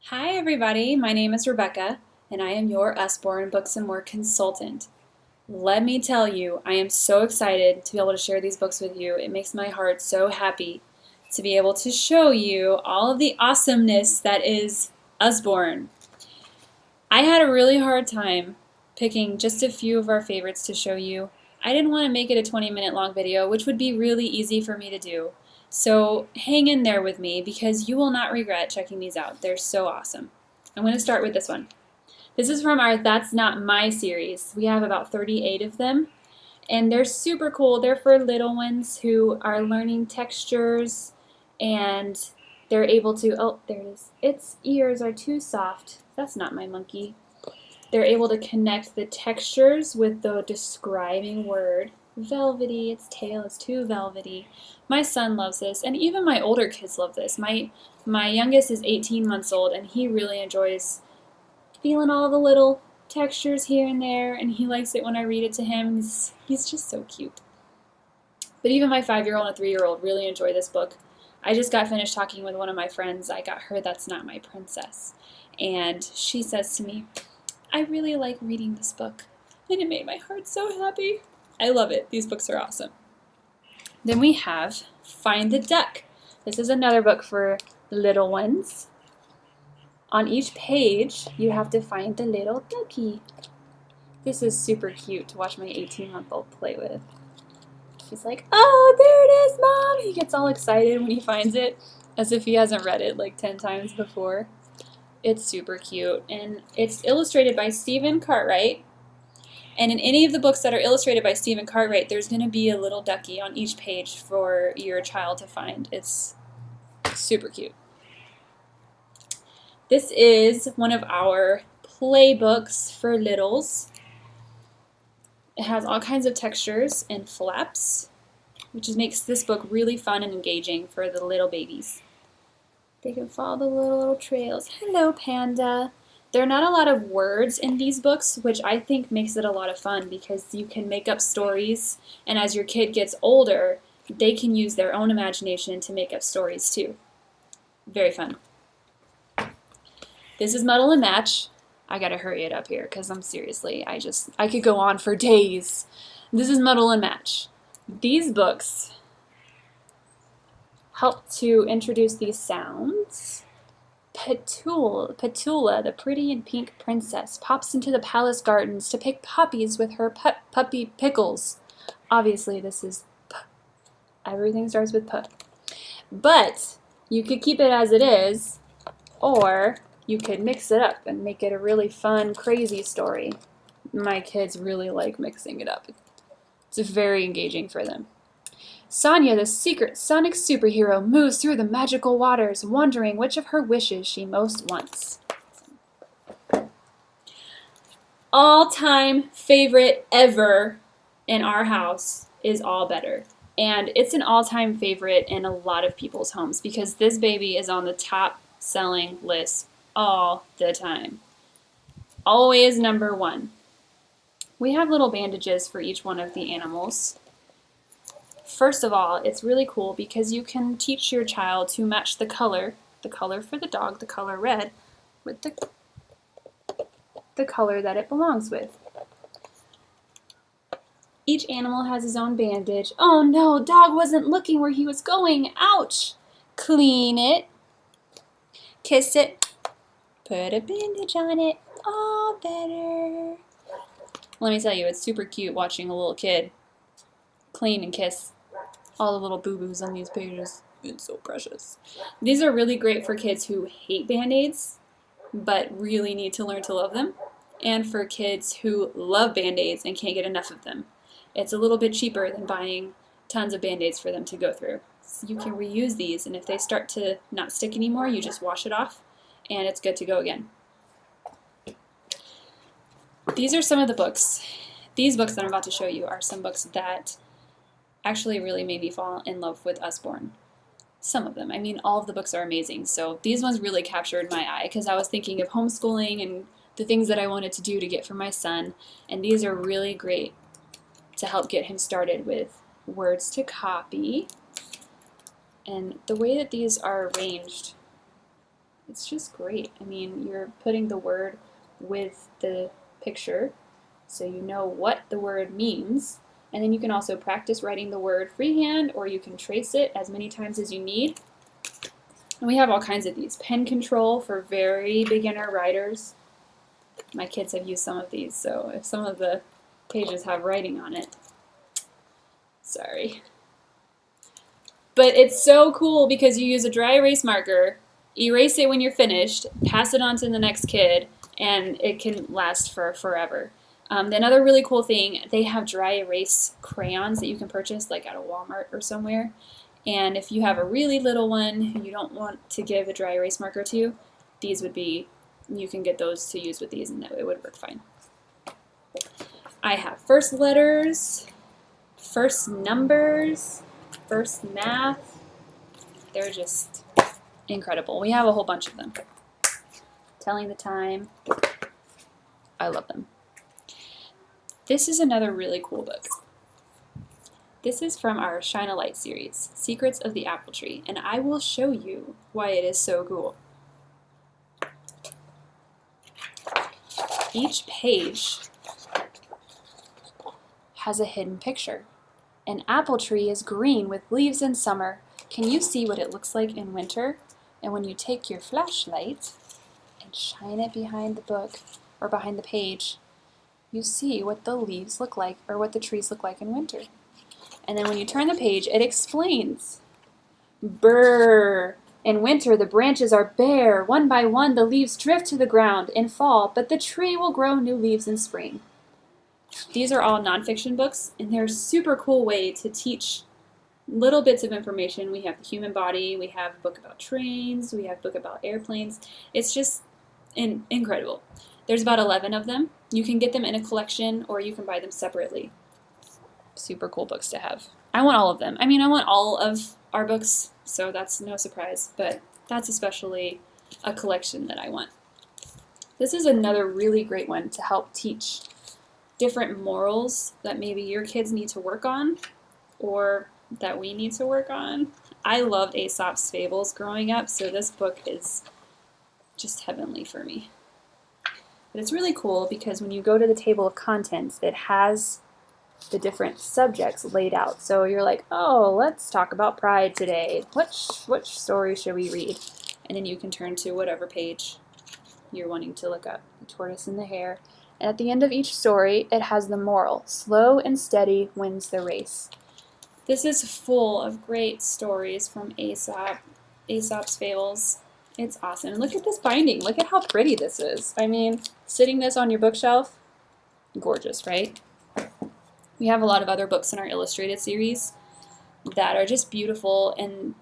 Hi everybody, my name is Rebecca and I am your Usborne Books and More consultant. Let me tell you, I am so excited to be able to share these books with you. It makes my heart so happy to be able to show you all of the awesomeness that is Usborne. I had a really hard time picking just a few of our favorites to show you. I didn't want to make it a 20-minute long video, which would be really easy for me to do. So hang in there with me because you will not regret checking these out. They're so awesome. I'm going to start with this one. This is from our That's Not My series. We have about 38 of them, and they're super cool. They're for little ones who are learning textures, and they're able to, oh, there it is. Its ears are too soft. That's not my monkey. They're able to connect the textures with the describing word. Velvety, its tail is too velvety. My son loves this, and even my older kids love this. My youngest is 18 months old, and he really enjoys feeling all the little textures here and there, and he likes it when I read it to him. He's just so cute. But even my 5-year-old and a 3-year-old really enjoy this book. I just got finished talking with one of my friends. I got her That's Not My Princess. And she says to me, I really like reading this book. And it made my heart so happy. I love it. These books are awesome. Then we have Find the Duck. This is another book for little ones. On each page, you have to find the little ducky. This is super cute to watch my 18-month-old play with. He's like, oh, there it is, Mom! He gets all excited when he finds it, as if he hasn't read it like 10 times before. It's super cute, and it's illustrated by Stephen Cartwright. And in any of the books that are illustrated by Stephen Cartwright, there's going to be a little ducky on each page for your child to find. It's super cute. This is one of our play books for littles. It has all kinds of textures and flaps, which makes this book really fun and engaging for the little babies. They can follow the little trails. Hello, Panda. There are not a lot of words in these books, which I think makes it a lot of fun because you can make up stories, and as your kid gets older, they can use their own imagination to make up stories too. Very fun. This is Muddle and Match. I gotta hurry it up here because I'm seriously, I could go on for days. This is Muddle and Match. These books help to introduce these sounds. Petula, the pretty and pink princess, pops into the palace gardens to pick poppies with her puppy Pickles. Obviously, this is P. Everything starts with P. But you could keep it as it is, or you could mix it up and make it a really fun, crazy story. My kids really like mixing it up. It's very engaging for them. Sonia, the secret sonic superhero, moves through the magical waters, wondering which of her wishes she most wants. All-time favorite ever in our house is All Better. And it's an all-time favorite in a lot of people's homes because this baby is on the top selling list all the time. Always number one. We have little bandages for each one of the animals. First of all, it's really cool because you can teach your child to match the color for the dog, the color red, with the color that it belongs with. Each animal has his own bandage. Oh no, dog wasn't looking where he was going. Ouch! Clean it. Kiss it. Put a bandage on it. All better. Let me tell you, it's super cute watching a little kid clean and kiss all the little boo-boos on these pages. It's so precious. These are really great for kids who hate Band-Aids, but really need to learn to love them, and for kids who love Band-Aids and can't get enough of them. It's a little bit cheaper than buying tons of Band-Aids for them to go through. So you can reuse these, and if they start to not stick anymore, you just wash it off, and it's good to go again. These are some of the books. These books that I'm about to show you are some books that actually really made me fall in love with Usborne. Some of them. I mean, all of the books are amazing. So these ones really captured my eye because I was thinking of homeschooling and the things that I wanted to do to get for my son. And these are really great to help get him started with words to copy. And the way that these are arranged It's just great. I mean, you're putting the word with the picture so you know what the word means. And then you can also practice writing the word freehand, or you can trace it as many times as you need. And we have all kinds of these. Pen control for very beginner writers. My kids have used some of these, so if some of the pages have writing on it, sorry. But it's so cool because you use a dry erase marker, erase it when you're finished, pass it on to the next kid, and it can last for forever. Another really cool thing, they have dry erase crayons that you can purchase like at a Walmart or somewhere. And if you have a really little one who you don't want to give a dry erase marker to, these would be, you can get those to use with these and it would work fine. I have first letters, first numbers, first math. They're just incredible. We have a whole bunch of them. Telling the time. I love them. This is another really cool book. This is from our Shine a Light series, Secrets of the Apple Tree, and I will show you why it is so cool. Each page has a hidden picture. An apple tree is green with leaves in summer. Can you see what it looks like in winter? And when you take your flashlight and shine it behind the book or behind the page, you see what the leaves look like or what the trees look like in winter. And then when you turn the page, it explains. Brr! In winter, the branches are bare. One by one, the leaves drift to the ground in fall, but the tree will grow new leaves in spring. These are all nonfiction books, and they're a super cool way to teach little bits of information. We have the human body, we have a book about trains, we have a book about airplanes. It's just incredible. There's about 11 of them. You can get them in a collection, or you can buy them separately. Super cool books to have. I want all of them. I mean, I want all of our books, so that's no surprise, but that's especially a collection that I want. This is another really great one to help teach different morals that maybe your kids need to work on or that we need to work on. I loved Aesop's Fables growing up, so this book is just heavenly for me. But it's really cool because when you go to the table of contents, it has the different subjects laid out. So you're like, oh, let's talk about pride today. Which story should we read? And then you can turn to whatever page you're wanting to look up. The Tortoise and the Hare. And at the end of each story, it has the moral. Slow and steady wins the race. This is full of great stories from Aesop's Fables. It's awesome. Look at this binding. Look at how pretty this is. I mean, sitting this on your bookshelf, gorgeous, right? We have a lot of other books in our illustrated series that are just beautiful, and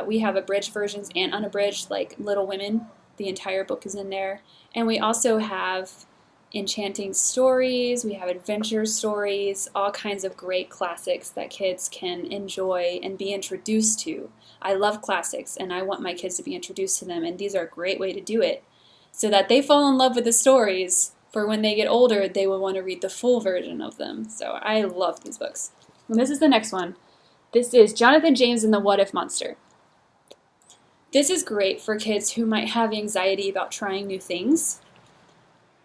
we have abridged versions and unabridged, like Little Women. The entire book is in there. And we also have enchanting stories, we have adventure stories, all kinds of great classics that kids can enjoy and be introduced to. I love classics, and I want my kids to be introduced to them, and these are a great way to do it so that they fall in love with the stories. For when they get older, they will want to read the full version of them. So I love these books. And this is the next one. This is Jonathan James and the What If Monster. This is great for kids who might have anxiety about trying new things.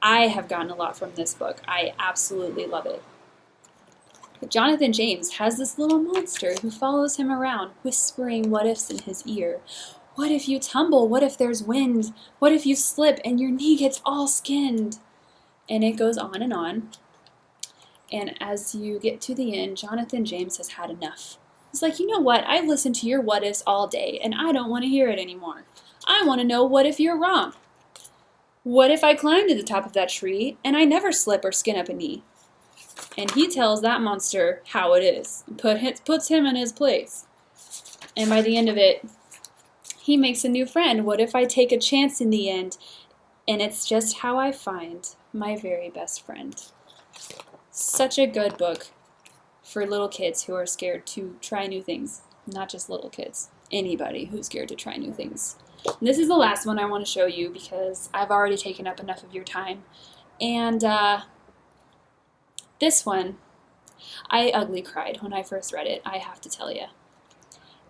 I have gotten a lot from this book. I absolutely love it. But Jonathan James has this little monster who follows him around, whispering what ifs in his ear. What if you tumble? What if there's wind? What if you slip and your knee gets all skinned? And it goes on. And as you get to the end, Jonathan James has had enough. He's like, you know what? I've listened to your what ifs all day, and I don't want to hear it anymore. I want to know what if you're wrong. What if I climb to the top of that tree and I never slip or skin up a knee? And he tells that monster how it is, puts him in his place. And by the end of it, he makes a new friend. What if I take a chance in the end? And it's just how I find my very best friend. Such a good book for little kids who are scared to try new things. Not just little kids. Anybody who's scared to try new things. And this is the last one I want to show you because I've already taken up enough of your time. And this one, I ugly cried when I first read it, I have to tell you.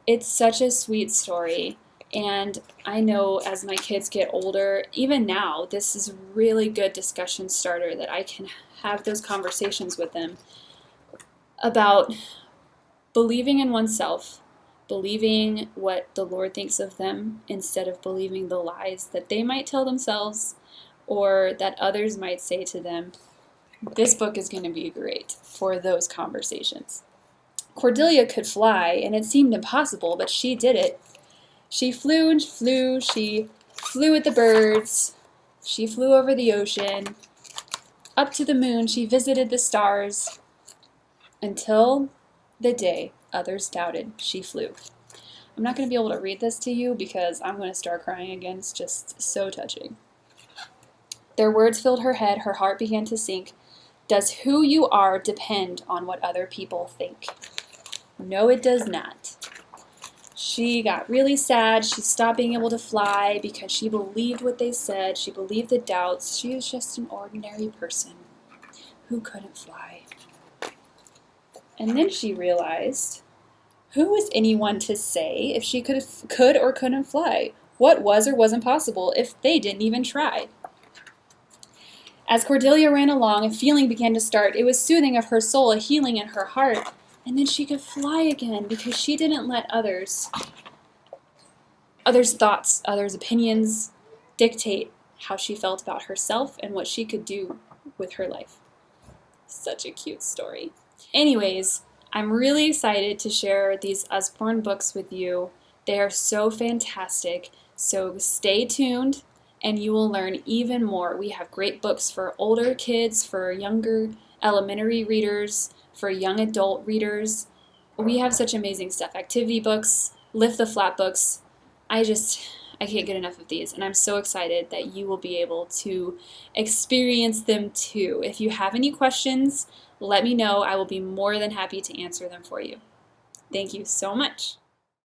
It's such a sweet story, And I know as my kids get older, even now, this is a really good discussion starter that I can have those conversations with them about believing in oneself, believing what the Lord thinks of them instead of believing the lies that they might tell themselves or that others might say to them. This book is going to be great for those conversations. Cordelia could fly, and it seemed impossible, but she did it. She flew and flew. She flew with the birds. She flew over the ocean. Up to the moon, she visited the stars. Until the day others doubted, she flew. I'm not going to be able to read this to you because I'm going to start crying again. It's just so touching. Their words filled her head. Her heart began to sink. Does who you are depend on what other people think? No, it does not. She got really sad. She stopped being able to fly because she believed what they said. She believed the doubts. She was just an ordinary person who couldn't fly. And then she realized, who was anyone to say if she could or couldn't fly? What was or wasn't possible if they didn't even try? As Cordelia ran along, a feeling began to start. It was soothing of her soul, a healing in her heart. And then she could fly again because she didn't let others' thoughts, others' opinions dictate how she felt about herself and what she could do with her life. Such a cute story. Anyways, I'm really excited to share these Usborne books with you. They are so fantastic. So stay tuned and you will learn even more. We have great books for older kids, for younger elementary readers, for young adult readers. We have such amazing stuff. Activity books, lift the flap books. I can't get enough of these, and I'm so excited that you will be able to experience them too. If you have any questions, let me know. I will be more than happy to answer them for you. Thank you so much.